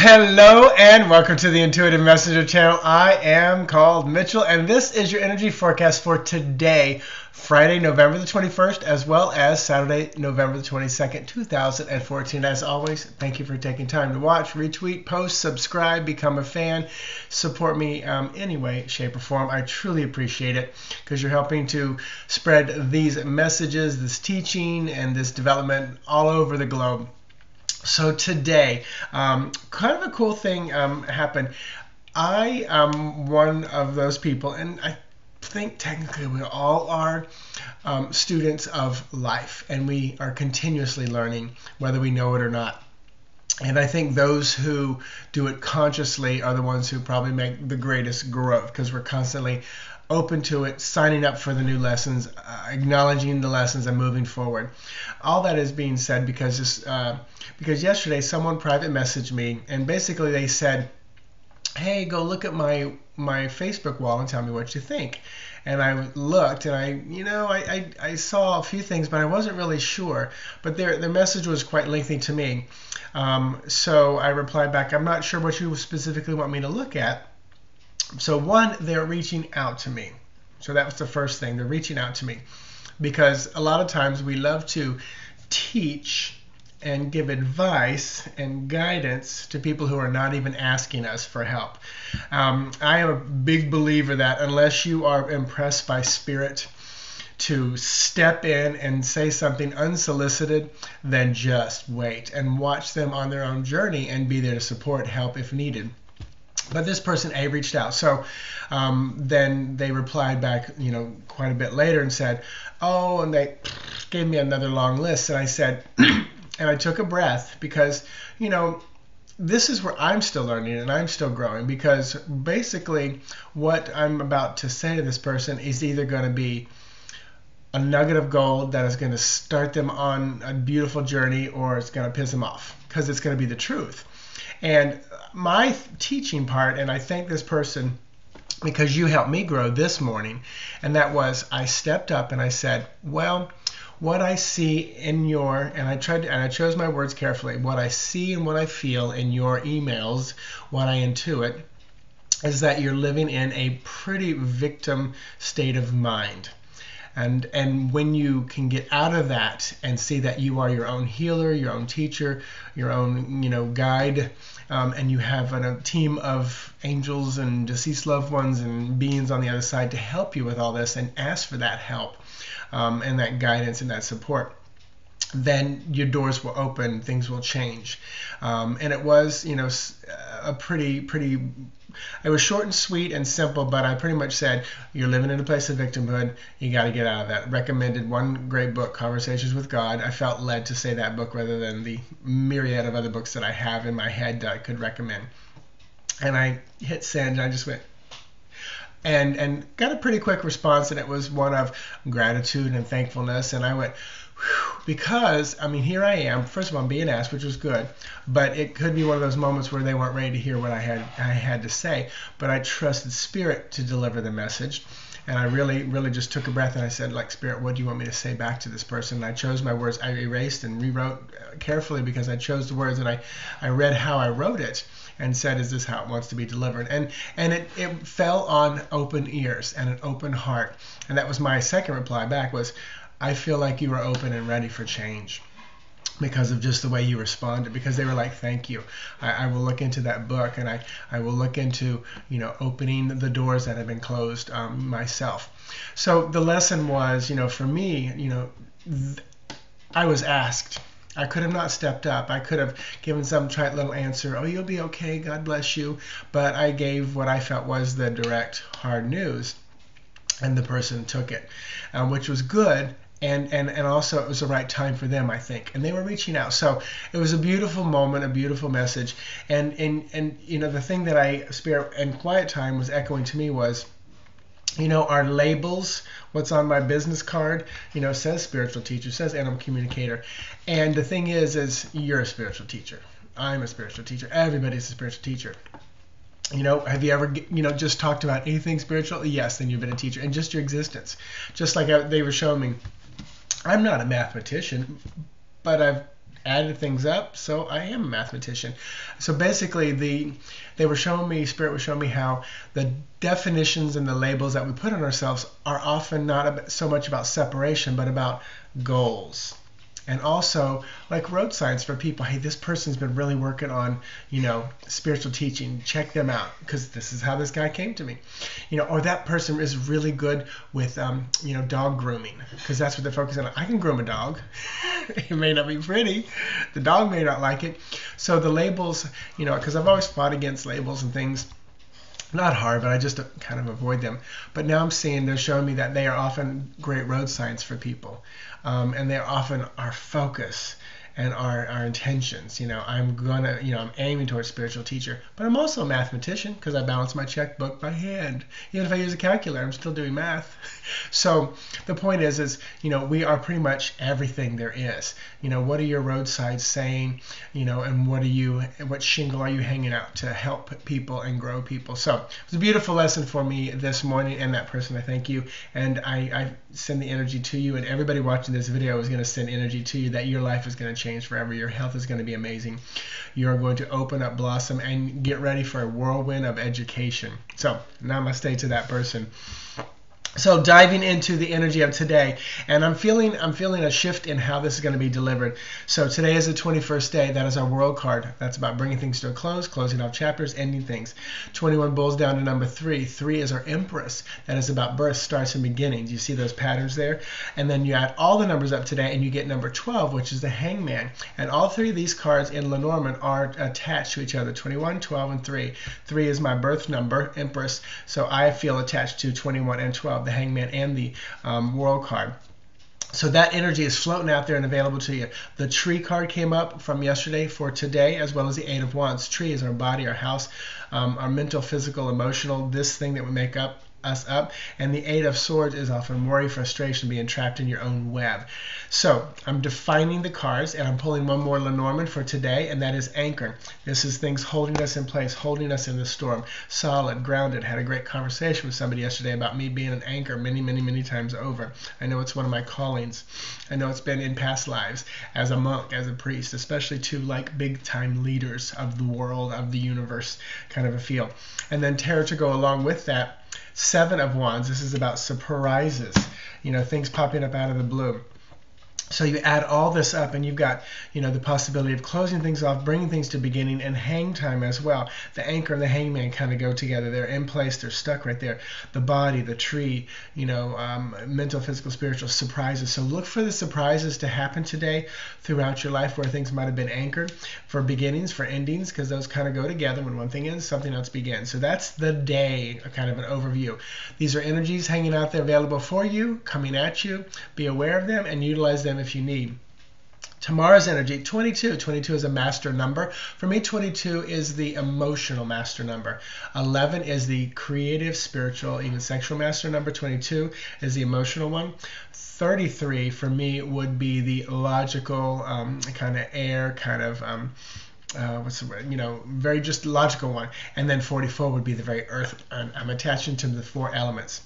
Hello and welcome to the Intuitive Messenger channel. I am called Mitchell and this is your energy forecast for today, Friday, November the 21st, as well as Saturday, November the 22nd, 2014. As always, thank you for taking time to watch, retweet, post, subscribe, become a fan, support me any way, shape, or form. I truly appreciate it because you're helping to spread these messages, this teaching, and this development all over the globe. So today, kind of a cool thing happened. I am one of those people, and I think technically we all are students of life, and we are continuously learning, whether we know it or not. And I think those who do it consciously are the ones who probably make the greatest growth because we're constantly open to it, signing up for the new lessons, acknowledging the lessons, and moving forward. All that is being said because yesterday someone private messaged me, and basically they said, "Hey, go look at my Facebook wall and tell me what you think." And I looked, and I saw a few things, but I wasn't really sure. But their message was quite lengthy to me, so I replied back, "I'm not sure what you specifically want me to look at." So one, they're reaching out to me. So that was the first thing. They're reaching out to me because a lot of times we love to teach and give advice and guidance to people who are not even asking us for help. I am a big believer that unless you are impressed by spirit to step in and say something unsolicited, then just wait and watch them on their own journey and be there to support, help if needed. But this person A reached out, so then they replied back, quite a bit later and said, "Oh," and they gave me another long list, and I said, and I took a breath because, this is where I'm still learning and I'm still growing because basically what I'm about to say to this person is either going to be a nugget of gold that is going to start them on a beautiful journey, or it's going to piss them off because it's going to be the truth. And my teaching part, and I thank this person because you helped me grow this morning, and that was I stepped up and I said, well, what I see in your, and I chose my words carefully, what I see and what I feel in your emails, what I intuit, is that you're living in a pretty victim state of mind. And when you can get out of that and see that you are your own healer, your own teacher, your own guide, and you have a team of angels and deceased loved ones and beings on the other side to help you with all this, and ask for that help and that guidance and that support, then your doors will open, things will change. And it was, a pretty, it was short and sweet and simple, but I pretty much said, you're living in a place of victimhood, you got to get out of that. Recommended one great book, Conversations with God. I felt led to say that book rather than the myriad of other books that I have in my head that I could recommend. And I hit send, and I just went, and got a pretty quick response, and it was one of gratitude and thankfulness. And I went, because here I am. First of all, I'm being asked, which was good, but it could be one of those moments where they weren't ready to hear what I had to say. But I trusted Spirit to deliver the message, and I really just took a breath and I said, like, Spirit, what do you want me to say back to this person? And I chose my words. I erased and rewrote carefully because I chose the words, and I read how I wrote it and said, is this how it wants to be delivered? And it fell on open ears and an open heart. And that was my second reply back was, I feel like you were open and ready for change because of just the way you responded, because they were like, thank you. I will look into that book, and I will look into, opening the doors that have been closed myself. So the lesson was, for me, I was asked. I could have not stepped up. I could have given some trite little answer, oh, you'll be okay, God bless you. But I gave what I felt was the direct, hard news, and the person took it, which was good. And also it was the right time for them, I think. And they were reaching out. So it was a beautiful moment, a beautiful message. And the thing that Spirit and quiet time was echoing to me was, our labels, what's on my business card, says spiritual teacher, says animal communicator. And the thing is you're a spiritual teacher. I'm a spiritual teacher. Everybody's a spiritual teacher. Have you ever, just talked about anything spiritual? Yes, then you've been a teacher. And just your existence. Just like they were showing me, I'm not a mathematician, but I've added things up, so I am a mathematician. So basically, they were showing me, Spirit was showing me how the definitions and the labels that we put on ourselves are often not so much about separation, but about goals. And also, like road signs for people, hey, this person's been really working on, spiritual teaching. Check them out, because this is how this guy came to me. Or that person is really good with, dog grooming, because that's what they're focusing on. I can groom a dog. It may not be pretty. The dog may not like it. So the labels, because I've always fought against labels and things. Not hard, but I just kind of avoid them. But now I'm seeing they're showing me that they are often great road signs for people. And they're often our focus and our intentions. I'm aiming towards spiritual teacher, but I'm also a mathematician because I balance my checkbook by hand. Even if I use a calculator, I'm still doing math. So the point is, we are pretty much everything there is. What are your roadsides saying? And what shingle are you hanging out to help people and grow people? So it was a beautiful lesson for me this morning, and that person, I thank you. And I send the energy to you, and everybody watching this video is going to send energy to you that your life is going to change forever. Your health is going to be amazing. You're going to open up, blossom, and get ready for a whirlwind of education. So namaste to that person. So diving into the energy of today, and I'm feeling a shift in how this is going to be delivered. So today is the 21st day. That is our world card. That's about bringing things to a close, closing off chapters, ending things. 21 boils down to number 3. 3 is our Empress. That is about birth, starts, and beginnings. You see those patterns there? And then you add all the numbers up today, and you get number 12, which is the Hangman. And all 3 of these cards in Lenormand are attached to each other, 21, 12, and 3. 3 is my birth number, Empress, so I feel attached to 21 and 12. The Hangman and the World card. So that energy is floating out there and available to you. The Tree card came up from yesterday for today, as well as the 8 of Wands. Tree is our body, our house, our mental, physical, emotional, this thing that would make us up. And the 8 of Swords is often worry, frustration, being trapped in your own web. So I'm defining the cards, and I'm pulling one more Lenormand for today, and that is anchor. This is things holding us in place, holding us in the storm, solid, grounded. Had a great conversation with somebody yesterday about me being an anchor many, many, many times over. I know it's one of my callings. I know it's been in past lives as a monk, as a priest, especially to like big time leaders of the world, of the universe, kind of a feel. And then tarot to go along with that. 7 of Wands, this is about surprises, things popping up out of the blue. So you add all this up, and you've got, the possibility of closing things off, bringing things to beginning, and hang time as well. The anchor and the hangman kind of go together. They're in place. They're stuck right there. The body, the tree, mental, physical, spiritual surprises. So look for the surprises to happen today throughout your life where things might have been anchored, for beginnings, for endings, because those kind of go together. When one thing ends, something else begins. So that's the day, kind of an overview. These are energies hanging out there available for you, coming at you. Be aware of them and utilize them if you need. Tomorrow's energy, 22. 22 is a master number. For me, 22 is the emotional master number. 11 is the creative, spiritual, even sexual master number. 22 is the emotional one. 33 for me would be the logical, kind of air, kind of what's the word? Very just logical one. And then 44 would be the very earth. I'm attaching to the 4 elements.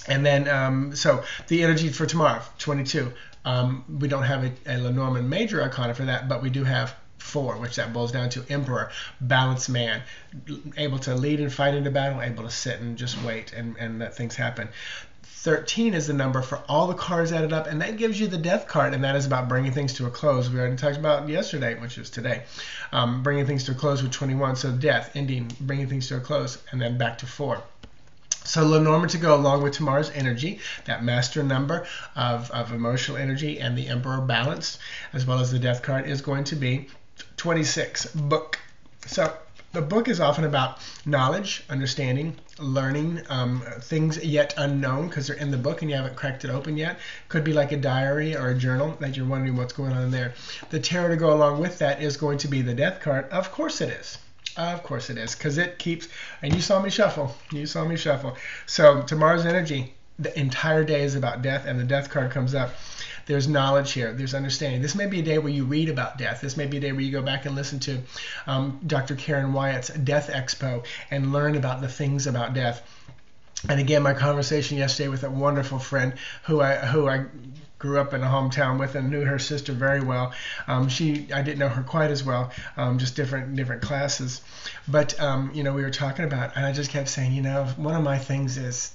And then, so the energy for tomorrow, 22. We don't have a Lenormand major arcana for that, but we do have 4, which that boils down to Emperor, balanced man, able to lead and fight into battle, able to sit and just wait and let things happen. 13 is the number for all the cards added up, and that gives you the Death card, and that is about bringing things to a close. We already talked about yesterday, which is today, bringing things to a close with 21. So death, ending, bringing things to a close, and then back to 4. So Lenormand to go along with tomorrow's energy, that master number of emotional energy and the Emperor balanced, as well as the Death card, is going to be 26, book. So the book is often about knowledge, understanding, learning, things yet unknown because they're in the book and you haven't cracked it open yet. Could be like a diary or a journal that you're wondering what's going on in there. The tarot to go along with that is going to be the Death card. Of course it is. Of course it is, because it keeps, and you saw me shuffle. You saw me shuffle. So tomorrow's energy, the entire day is about death, and the Death card comes up. There's knowledge here. There's understanding. This may be a day where you read about death. This may be a day where you go back and listen to Dr. Karen Wyatt's Death Expo and learn about the things about death. And again, my conversation yesterday with a wonderful friend who I grew up in a hometown with and knew her sister very well. I didn't know her quite as well, just different classes. But we were talking about, and I just kept saying, one of my things is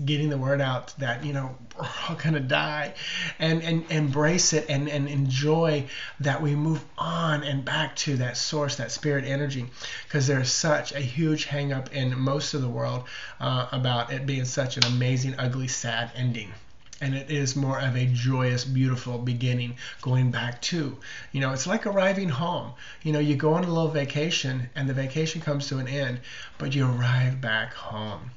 getting the word out that we're all gonna die, and embrace it and enjoy that we move on and back to that source, that spirit energy, because there's such a huge hang up in most of the world about it being such an amazing, ugly, sad ending. And it is more of a joyous, beautiful beginning, going back to, it's like arriving home. You go on a little vacation and the vacation comes to an end, but you arrive back home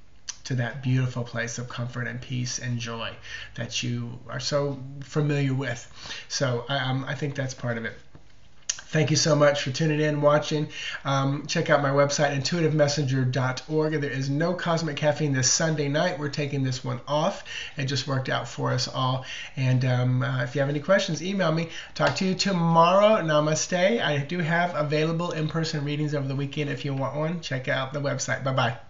to that beautiful place of comfort and peace and joy that you are so familiar with. So I think that's part of it. Thank you so much for tuning in, watching. Check out my website, intuitivemessenger.org. There is no Cosmic Caffeine this Sunday night. We're taking this one off. It just worked out for us all. And if you have any questions, email me. Talk to you tomorrow. Namaste. I do have available in-person readings over the weekend. If you want one, check out the website. Bye-bye.